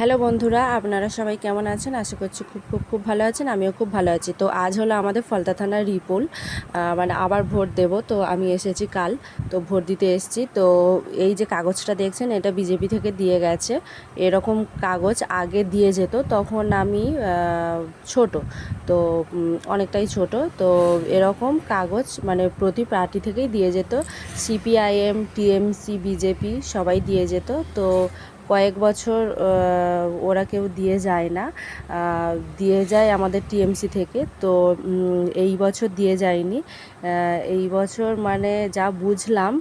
Hello বন্ধুরা, আপনারা সবাই কেমন আছেন? আশা করছি খুব ভালো আছেন। আমিও খুব ভালো আছি। তো আজ হলো আমাদের ফলতা থানার রিপোল, মানে আবার ভোট দেব। তো আমি এসেছি কাল, তো ভোট দিতে এসেছি। তো এই যে কাগজটা দেখছেন, এটা বিজেপি থেকে দিয়ে গেছে। এরকম কাগজ আগে দিয়ে যেত, তখন আমি ছোট, তো অনেকটাই ছোট। তো এরকম কাগজ মানে প্রতি পার্টি থেকেই দিয়ে যেত। সিপিআইএম, টিএমসি, বিজেপি সবাই দিয়ে যেত। তো কয়েক বছর ওরা কেউ দিয়ে যায় না, দিয়ে যায় আমাদের টিএমসি থেকে। তো এই বছর দিয়ে যায়নি। এই বছর মানে যা বুঝলাম,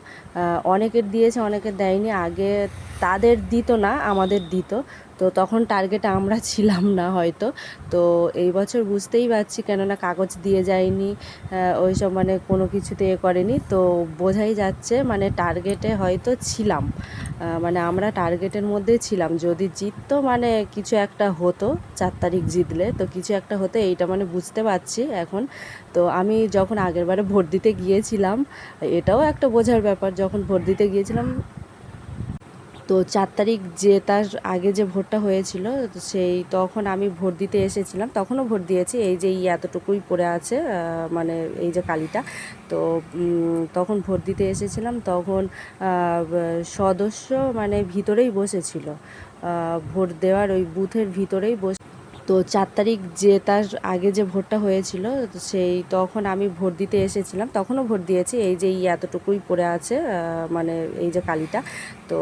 অনেকের দিয়েছে অনেকের দেয়নি। আগে তাদের দিত না, আমাদের দিত। তো তখন টার্গেটে আমরা ছিলাম না হয়তো। তো এই বছর বুঝতেই পারছি, কেননা কাগজ দিয়ে যায়নি, ওইসব মানে কোনো কিছুতে করেনি। তো বোঝাই যাচ্ছে মানে টার্গেটে হয়তো ছিলাম, মানে আমরা টার্গেটের মধ্যে ছিলাম। যদি জিততো মানে কিছু একটা হতো, 4 তারিখ জিতলে তো কিছু একটা হতো, এইটা মানে বুঝতে পারছি এখন। তো আমি যখন আগেরবারে ভোট দিতে গিয়েছিলাম, এটাও একটা বোঝার ব্যাপার, যখন ভোট দিতে গিয়েছিলাম তো 4 তারিখ তার আগে যে ভোটটা হয়েছিল, সেই তখন আমি ভোট দিতে এসেছিলাম, তখনও ভোট দিয়েছি। এই যে এতটুকুই পড়ে আছে, মানে এই যে কালিটা। তো তখন ভোট দিতে এসেছিলাম, তখন সদস্য মানে ভিতরেই বসেছিল, ভোট দেওয়ার ওই বুথের ভিতরেই বসে। তো 4 তারিখ তার আগে যে ভোটটা হয়েছিল, সেই তখন আমি ভোট দিতে এসেছিলাম, তখনও ভোট দিয়েছি। এই যে এতটুকুই পড়ে আছে, মানে এই যে কালিটা। তো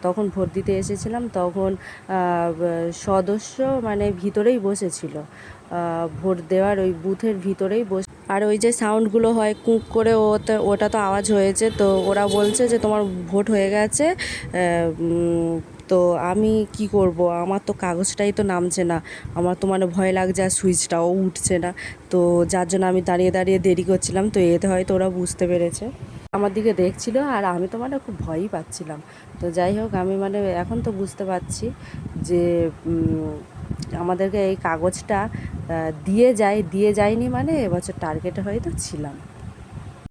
তখন ভোট দিতে এসেছিলাম, তখন সদস্য মানে ভিতরেই বসেছিল, ভোট দেওয়ার ওই বুথের ভিতরেই বসে। আর ওই যে সাউন্ডগুলো হয় কুঁক করে, ওটা তো আওয়াজ হয়েছে। তো ওরা বলছে যে তোমার ভোট হয়ে গেছে। তো আমি কি করব, আমার তো কাগজটাই তো নামছে না। আমার তো মানে ভয় লাগছে, আর সুইচটাও উঠছে না। তো যার জন্য আমি দাঁড়িয়ে দাঁড়িয়ে দেরি করছিলাম। তো এতে হয়তো ওরা বুঝতে পেরেছে, আমার দিকে দেখছিল, আর আমি তো মানে খুব ভয়ই পাচ্ছিলাম। তো যাই হোক, আমি মানে এখন তো বুঝতে পারছি যে আমাদেরকে এই কাগজটা দিয়ে যায়নি, মানে এবছর টার্গেটে হয়তো ছিলাম।